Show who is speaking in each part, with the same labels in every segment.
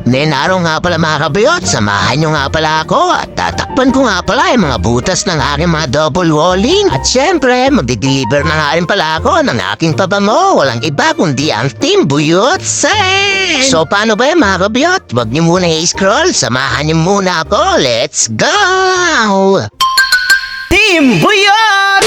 Speaker 1: Nenaro nga pala mga kabayot, samahan nyo nga pala ako at tatakpan ko nga pala yung mga butas ng aking mga double walling. At syempre, magdi-deliver na nga rin pala ako ng aking pabango. Walang iba kundi ang Team Buyot Sen! So paano ba yung mga kabayot? Huwag nyo muna i-scroll, samahan nyo muna ako. Let's go!
Speaker 2: Team Buyot!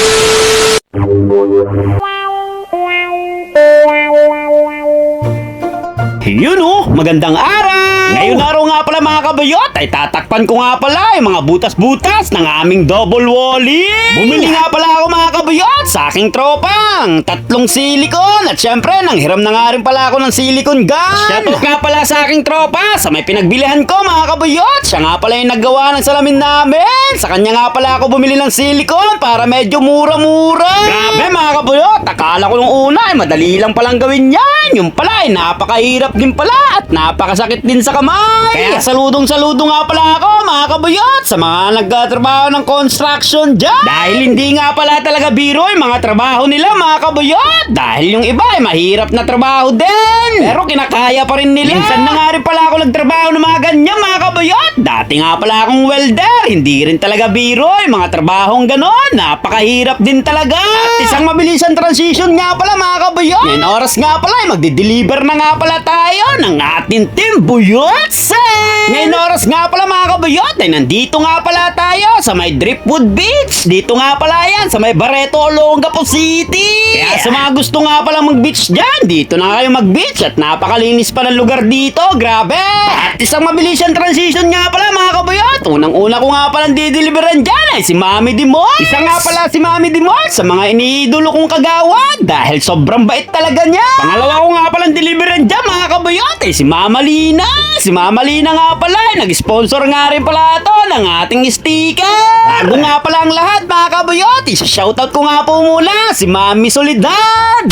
Speaker 2: Magandang araw! Ngayon araw nga pala mga kabayot ay tatakpan ko nga pala yung mga butas-butas ng aming double walling. Bumili nga pala ako mga kabayot sa aking tropang 3 silicone at syempre nanghiram na nga rin pala ako ng silicone gun. Shoutout nga pala sa aking tropa sa may pinagbilihan ko mga kabayot. Siya nga pala yung naggawa ng salamin namin. Sa kanya nga pala ako bumili ng silicone para medyo mura-mura. Grabe mga kabayot, akala ko nung una ay madali lang palang gawin yan. Yung pala ay napakahirap din pala at napakasakit din sa kamay. Kaya saludong-saludo nga pala ako mga kabayot sa mga nagtatrabaho ng construction dyan. Dahil hindi nga pala talaga biro yung mga trabaho nila mga kabayot. Dahil yung iba ay mahirap na trabaho din. Pero kinakaya pa rin nila. Minsan na nga rin pala ako nagtrabaho ng mga ganyan mga kabayot. Dati nga pala akong welder. Hindi rin talaga biro yung mga trabahong ganon. Napakahirap din talaga. At isang mabilisang transition nga pala mga kabayot. Ngayon oras nga pala ay magdi-deliver na nga pala tayo ng ating Team Buyot Sen! Ngayon oras nga pala mga kabayot ay nandito nga pala tayo sa may Driftwood Beach. Dito nga pala yan sa may Barreto, Olongapo City. Kaya sa mga gusto nga pala mag-beach dyan, dito na kayo mag-beach at napakalinis pa ng lugar dito. Grabe! At isang mabilisang transition nga pala mga kabayot. Unang-una ko nga palang dideliveran dyan ay si Mami Dimol. Isa nga pala si Mami Dimol sa mga iniidolo kong kagawad dahil sobrang bait talaga niya. Pangalawa ko nga palang deliveran dyan mga kabayot ay si Mama Lina. Si Mama Lina nga pala ay nag-sponsor nga rin pala ito ng ating sticker. Bago nga pala ang lahat mga kabayot, isa-shoutout ko nga po muna si Mami Solidad.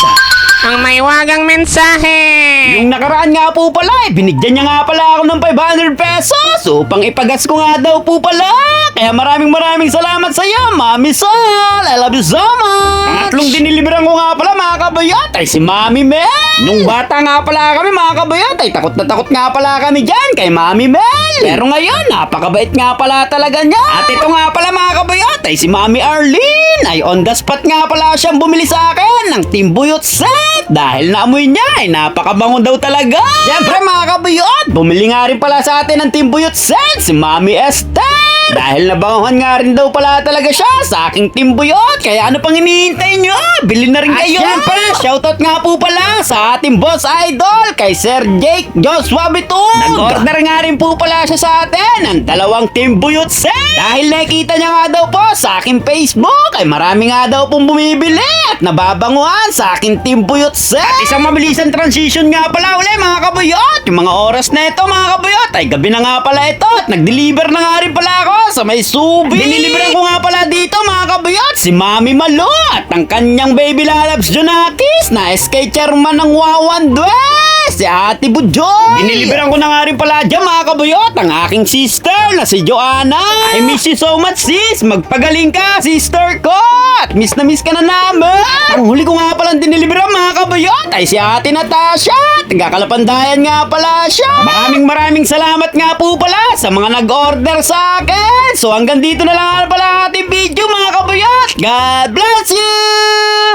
Speaker 3: Ang may wagang mensahe.
Speaker 2: Yung nakaraan nga po pala binigyan niya nga pala ako ng 500 pesos upang ipagas ko nga daw po pala. Kaya maraming salamat sa iyo, Mami Sol. I love you so much. Pangatlong diniliberan ko nga pala mga kabayot ay si Mami Mel. Nung bata nga pala kami mga kabayot ay takot na takot nga pala kami dyan kay Mami Mel. Pero ngayon napakabait nga pala talaga niya. At ito nga pala mga kabayot ay si Mami Arlene. Ay on the spot nga pala siyang bumili sa akin ng Team Buyot Set. Dahil naamoy niya ay napakabango daw talaga. Siyempre mga kabayot, bumili nga rin pala sa atin ng Team Buyot Set si Mami Esther. Dahil nabanguhan nga rin daw pala talaga siya sa aking Team Buyot. Kaya ano pang hinihintay nyo? Bili na rin kayo. At syempre, shoutout nga po pala sa ating boss idol kay Sir Jake Joshua Bitug. Nag-order nga rin po pala siya sa atin ng 2 Team Buyot Set. Dahil nakikita niya nga daw po sa aking Facebook ay marami nga daw pong bumibili at nababanguhan sa aking Team Buyot Set. At isang mabilisang transition nga pala uli mga kabayot. Yung mga oras na ito mga kabayot ay gabi na nga pala ito at nag-deliver na nga rin pala ako sa may Subi. Diniliberan ko nga pala dito mga kabayot si Mami Malo at ang kanyang baby lalabs Junakis na SK chairman ng Wawan Dwes, si Ate Bujoy. Diniliberan ko na nga rin pala dyan mga kabayot ang aking sister na si Joanna. I miss you so much sis. Magpagaling ka sister ko. At miss na miss ka na namin. Ang huli ko nga palang diniliberan mga kabayot ay si Ate Natasha. Taga-Kalapandayan nga pala siya. Maraming salamat nga po pala sa mga nag-order sa akin. So hanggang dito na lang pala ating video mga kabayot. God bless you!